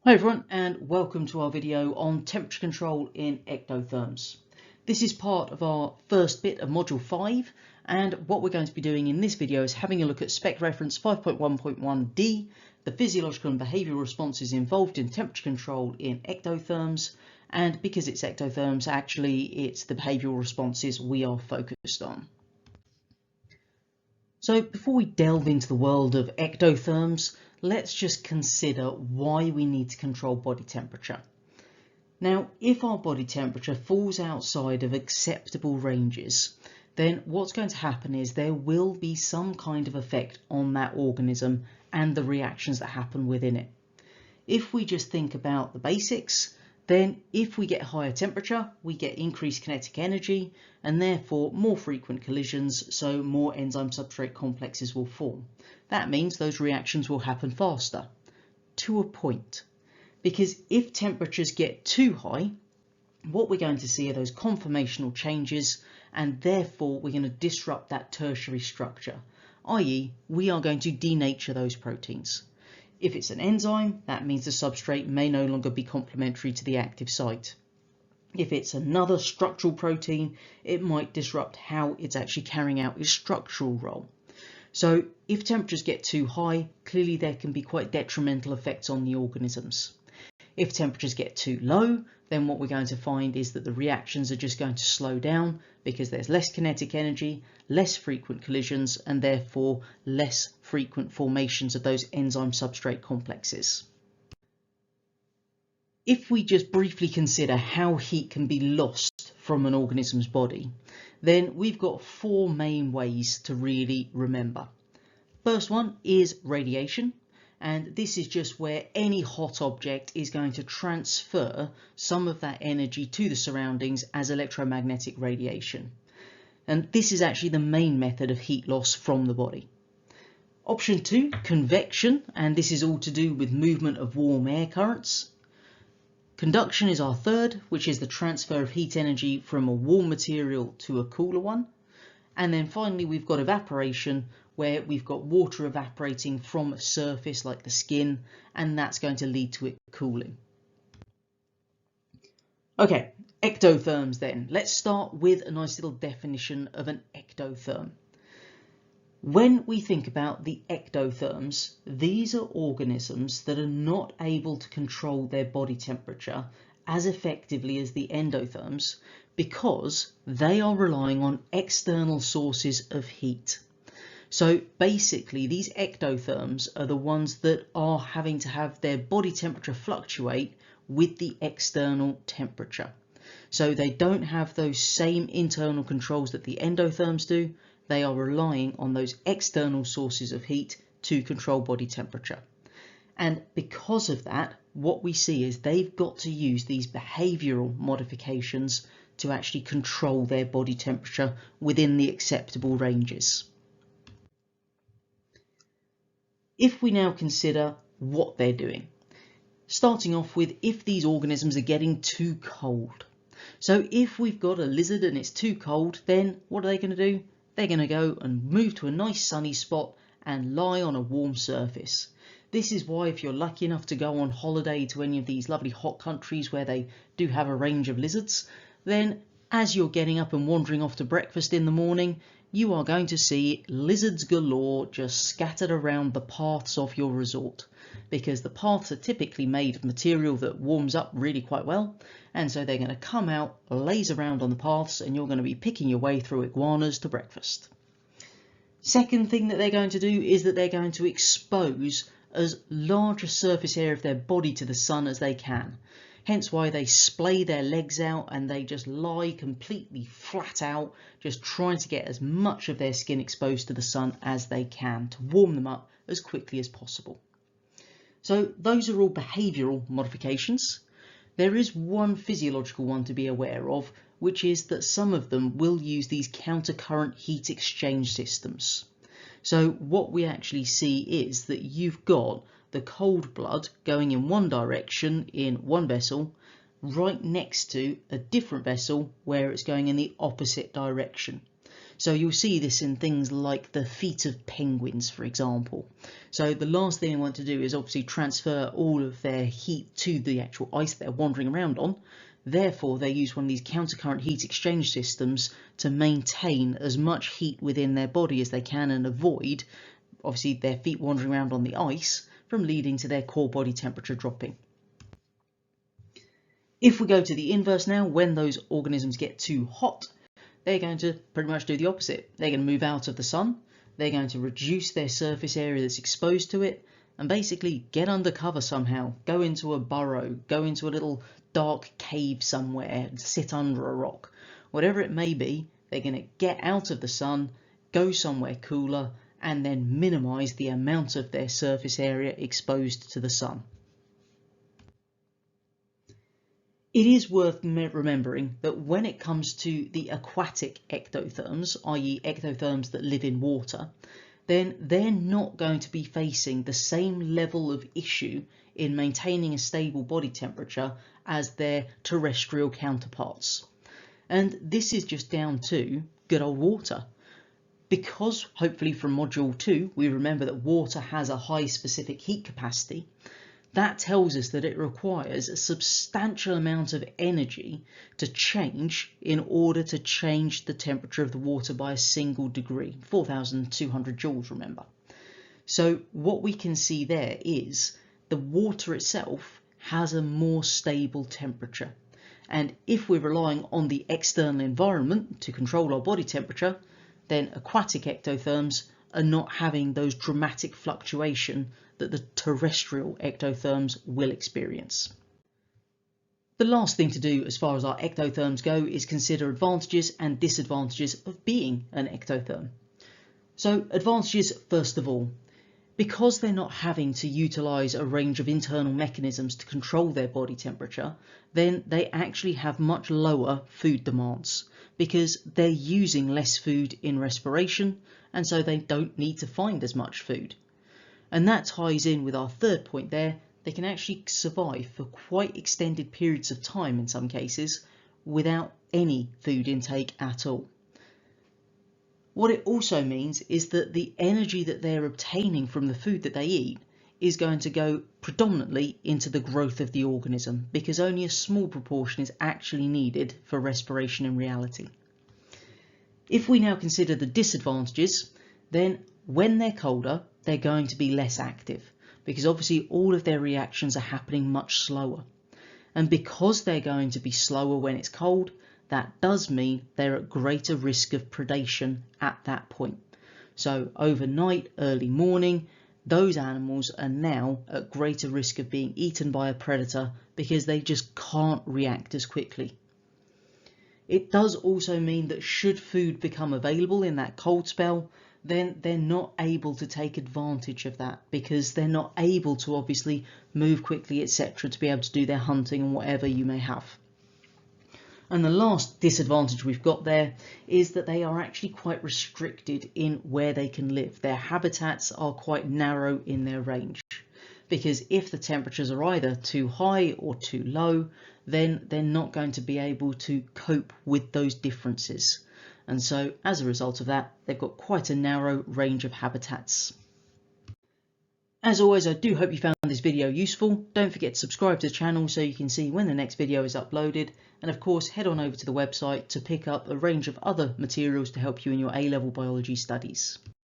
Hi everyone, and welcome to our video on temperature control in ectotherms. This is part of our first bit of module 5, and what we're going to be doing in this video is having a look at spec reference 5.1.1d, the physiological and behavioural responses involved in temperature control in ectotherms, and because it's ectotherms, actually it's the behavioural responses we are focused on. So before we delve into the world of ectotherms, let's just consider why we need to control body temperature. Now, if our body temperature falls outside of acceptable ranges, then what's going to happen is there will be some kind of effect on that organism and the reactions that happen within it. If we just think about the basics, then if we get higher temperature, we get increased kinetic energy and therefore more frequent collisions, so more enzyme substrate complexes will form. That means those reactions will happen faster, to a point. Because if temperatures get too high, what we're going to see are those conformational changes, and therefore we're going to disrupt that tertiary structure, i.e. we are going to denature those proteins. If it's an enzyme, that means the substrate may no longer be complementary to the active site. If it's another structural protein, it might disrupt how it's actually carrying out its structural role. So if temperatures get too high, clearly there can be quite detrimental effects on the organisms. If temperatures get too low, then what we're going to find is that the reactions are just going to slow down because there's less kinetic energy, less frequent collisions, and therefore less frequent formations of those enzyme substrate complexes. If we just briefly consider how heat can be lost from an organism's body, then we've got four main ways to really remember. First one is radiation. And this is just where any hot object is going to transfer some of that energy to the surroundings as electromagnetic radiation. And this is actually the main method of heat loss from the body. Option 2, convection, and this is all to do with movement of warm air currents. Conduction is our third, which is the transfer of heat energy from a warm material to a cooler one. And then finally we've got evaporation, where we've got water evaporating from a surface like the skin, and that's going to lead to it cooling. Okay, ectotherms then. Let's start with a nice little definition of an ectotherm. When we think about the ectotherms, these are organisms that are not able to control their body temperature as effectively as the endotherms because they are relying on external sources of heat. So basically these ectotherms are the ones that are having to have their body temperature fluctuate with the external temperature. So they don't have those same internal controls that the endotherms do. They are relying on those external sources of heat to control body temperature. And because of that, what we see is they've got to use these behavioural modifications to actually control their body temperature within the acceptable ranges. If we now consider what they're doing, starting off with if these organisms are getting too cold. So if we've got a lizard and it's too cold, then what are they going to do? They're going to go and move to a nice sunny spot and lie on a warm surface. This is why if you're lucky enough to go on holiday to any of these lovely hot countries where they do have a range of lizards, then as you're getting up and wandering off to breakfast in the morning, you are going to see lizards galore just scattered around the paths of your resort, because the paths are typically made of material that warms up really quite well, and so they're going to come out, laze around on the paths, and you're going to be picking your way through iguanas to breakfast. Second thing that they're going to do is that they're going to expose as large a surface area of their body to the sun as they can. Hence why they splay their legs out and they just lie completely flat out, just trying to get as much of their skin exposed to the sun as they can to warm them up as quickly as possible. So those are all behavioural modifications. There is one physiological one to be aware of, which is that some of them will use these countercurrent heat exchange systems. So what we actually see is that you've got the cold blood going in one direction in one vessel, right next to a different vessel where it's going in the opposite direction. So you'll see this in things like the feet of penguins, for example. So the last thing they want to do is obviously transfer all of their heat to the actual ice they're wandering around on. Therefore, they use one of these countercurrent heat exchange systems to maintain as much heat within their body as they can and avoid, obviously, their feet wandering around on the ice from leading to their core body temperature dropping. If we go to the inverse now, when those organisms get too hot, they're going to pretty much do the opposite. They're going to move out of the sun, they're going to reduce their surface area that's exposed to it, and basically get under cover somehow, go into a burrow, go into a little dark cave somewhere, sit under a rock. Whatever it may be, they're going to get out of the sun, go somewhere cooler, and then minimise the amount of their surface area exposed to the sun. It is worth remembering that when it comes to the aquatic ectotherms, i.e. ectotherms that live in water, then they're not going to be facing the same level of issue in maintaining a stable body temperature as their terrestrial counterparts. And this is just down to good old water. Because hopefully from module 2 we remember that water has a high specific heat capacity, that tells us that it requires a substantial amount of energy to change in order to change the temperature of the water by a single degree, 4,200 joules, remember. So what we can see there is the water itself has a more stable temperature. And if we're relying on the external environment to control our body temperature, then aquatic ectotherms are not having those dramatic fluctuation that the terrestrial ectotherms will experience. The last thing to do as far as our ectotherms go is consider advantages and disadvantages of being an ectotherm. So advantages first of all. Because they're not having to utilise a range of internal mechanisms to control their body temperature, then they actually have much lower food demands because they're using less food in respiration, and so they don't need to find as much food. And that ties in with our third point there. They can actually survive for quite extended periods of time in some cases without any food intake at all. What it also means is that the energy that they're obtaining from the food that they eat is going to go predominantly into the growth of the organism because only a small proportion is actually needed for respiration in reality. If we now consider the disadvantages, then when they're colder, they're going to be less active because obviously all of their reactions are happening much slower. And because they're going to be slower when it's cold, that does mean they're at greater risk of predation at that point. So overnight, early morning, those animals are now at greater risk of being eaten by a predator because they just can't react as quickly. It does also mean that should food become available in that cold spell, then they're not able to take advantage of that because they're not able to obviously move quickly, etc., to be able to do their hunting and whatever you may have. And the last disadvantage we've got there is that they are actually quite restricted in where they can live. Their habitats are quite narrow in their range because if the temperatures are either too high or too low, then they're not going to be able to cope with those differences. And so as a result of that, they've got quite a narrow range of habitats. As always, I do hope you found this video useful. Don't forget to subscribe to the channel so you can see when the next video is uploaded. And of course, head on over to the website to pick up a range of other materials to help you in your A-level biology studies.